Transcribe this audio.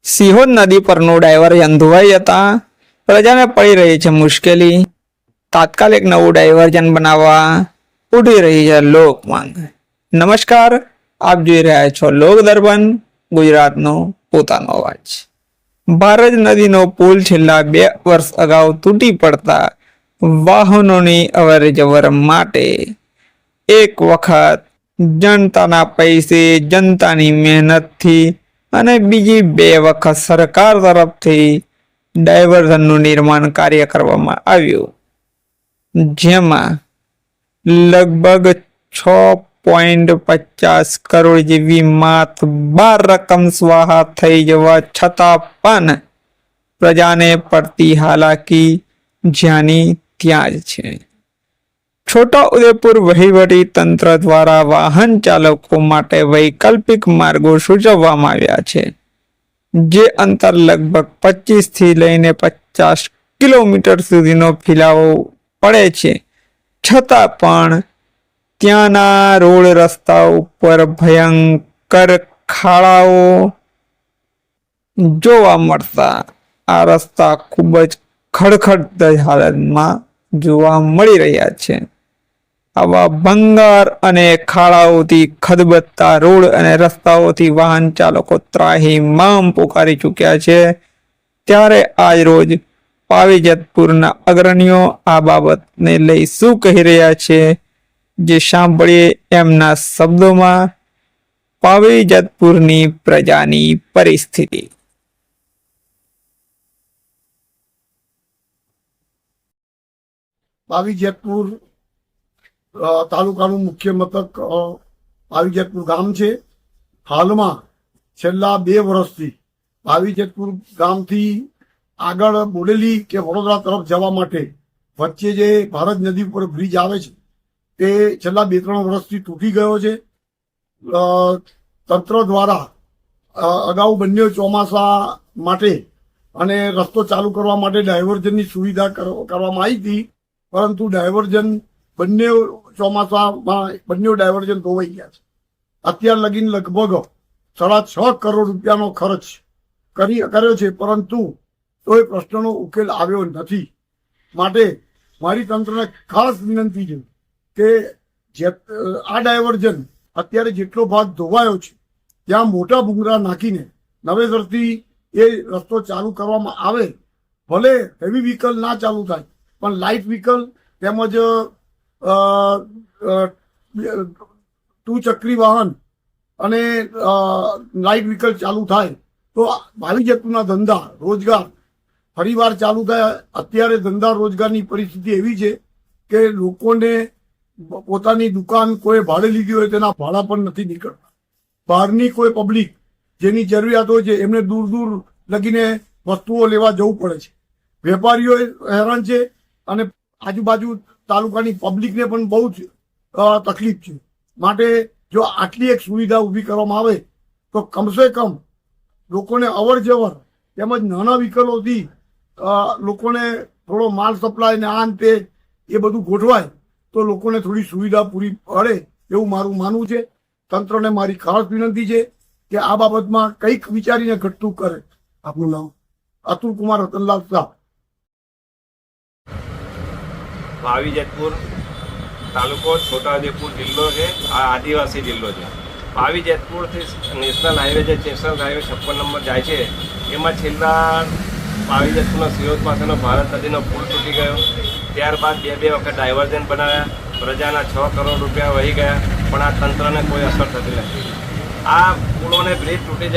સિહોર નદી પરનું ડાયવર્ઝન ધોવાઈ જતા પ્રજાને પડી રહી છે મુશ્કેલી. તાત્કાલિક નવું ડાયવર્ઝન બનાવવા ઉઠી રહી છે લોક માંગ. નમસ્કાર, આપ જોઈ રહ્યા છો લોક દર્પણ, ગુજરાતનો પોતાનો અવાજ. ભારત નદીનો પુલ છેલ્લા 2 વર્ષ અગાઉ તૂટી પડતા વાહનોની અવર જવર માટે એક વખત જનતાના પૈસે, જનતાની મહેનતથી અને બીજી 2 વખત સરકાર તરફથી ડાયવર્ઝનનું નિર્માણ કાર્ય કરવામાં આવ્યું, જેમાં લગભગ 6.50 કરોડ જેવી માતબાર રકમ સ્વાહા થઈ જવા છતાં પણ પ્રજાને પડતી હાલાકી જ્યાંની ત્યાં જ છે. છોટાઉદેપુર વહીવટી તંત્ર દ્વારા વાહન ચાલકો માટે વૈકલ્પિક માર્ગો સૂચવવામાં આવ્યા છે, જે અંતર લગભગ 25 થી લઈને 50 કિલોમીટર સુધીનો ફેલાવો પડે છે. છતાં પણ ત્યાંના રોડ રસ્તા ઉપર ભયંકર ખાડાઓ જોવા મળતા આ રસ્તા ખૂબ જ ખડખડ હાલતમાં જોવા મળી રહ્યા છે. આવા ભંગાર અને ખાડાઓથી ખદબદતા રોડ અને રસ્તાઓથી વાહન ચાલકો ત્રાહિમામ પોકારી ચૂક્યા છે. ત્યારે આજ રોજ પાવીજતપુરના અગ્રણીઓ આ બાબતને લઈ શું કહી રહ્યા છે, જે સાંભળીએ એમના શબ્દોમાં. પાવીજતપુરની પ્રજાની પરિસ્થિતિ. પાવીજતપુર તાલુકાનું મુખ્ય મથક પાવીજતપુર ગામ છે. હાલમાં છેલ્લા 2 વર્ષથી પાવીજતપુર ગામથી આગળ બોડેલી કે વડોદરા તરફ જવા માટે વચ્ચે જે ભારત નદી ઉપર બ્રિજ આવે છે તે છેલ્લા 2-3 વર્ષથી તૂટી ગયો છે. તંત્ર દ્વારા અગાઉ બંને ચોમાસા માટે અને રસ્તો ચાલુ કરવા માટે ડાયવર્ઝનની સુવિધા કરવામાં આવી હતી, પરંતુ ડાયવર્ઝન બંને ચોમાસામાં બંને ડાયવર્ઝન ધોવાઈ ગયા છે. અત્યાર લગીન લગભગ 6.5 કરોડ રૂપિયાનો ખર્ચ કર્યો છે, પરંતુ કોઈ પ્રશ્નનો ઉકેલ આવ્યો નથી. માટે મારી તંત્રને ખાસ વિનંતી છે કે આ ડાયવર્ઝન અત્યારે જેટલો ભાગ ધોવાયો છે ત્યાં મોટા ભૂંગરા નાખીને નવેસરથી એ રસ્તો ચાલુ કરવામાં આવે. ભલે હેવી વ્હીકલ ના ચાલુ થાય, પણ લાઇટ વ્હીકલ તેમજ 2 ચક્રી વાહન અને લાઇટ વ્હીકલ ચાલુ થાય તો પાવીજતપુરના ધંધા રોજગાર ફરીવાર ચાલુ થાય. અત્યારે ધંધા રોજગારની પરિસ્થિતિ એવી છે કે લોકોને પોતાની દુકાન કોઈ ભાડે લીધી હોય તેના ભાડા પણ નથી નીકળતા. બહારની કોઈ પબ્લિક જેની જરૂરિયાત હોય છે એમને દૂર દૂર લગીને વસ્તુઓ લેવા જવું પડે છે. વેપારીઓ હેરાન છે અને આજુબાજુ તાલુકાની પબ્લિકને પણ બહુ જ તકલીફ છે. માટે જો આટલી એક સુવિધા ઊભી કરવામાં આવે તો કમસે કમ લોકોને અવર જવર તેમજ નાના વ્હીકલોથી લોકોને થોડો માલ સપ્લાય ને આન તે એ બધું ગોઠવાય તો લોકોને થોડી સુવિધા પૂરી પડે એવું મારું માનવું છે. તંત્રને મારી ખાસ વિનંતી છે કે આ બાબતમાં કંઈક વિચારીને ઘટતું કરે. આપનું નામ? અતુલ કુમાર રતનલાલ શાહ. પાવીજતપુર તાલુકો છોટાઉદેપુર જિલ્લો છે. આ આદિવાસી જિલ્લો છે. પાવીજતપુરથી નેશનલ હાઈવે જે નેશનલ હાઈવે 56 નંબર જાય છે એમાં છેલ્લા પાવીજતપુરના સિહોર પાસેનો ભારત નદીનો પુલ તૂટી ગયો. ત્યારબાદ 2 વખત ડાયવર્ઝન બનાવ્યા. પ્રજાના 6 કરોડ રૂપિયા વહી ગયા, પણ આ તંત્રને કોઈ અસર થતી નથી. આ પુલોને બ્રિજ તૂટી જવા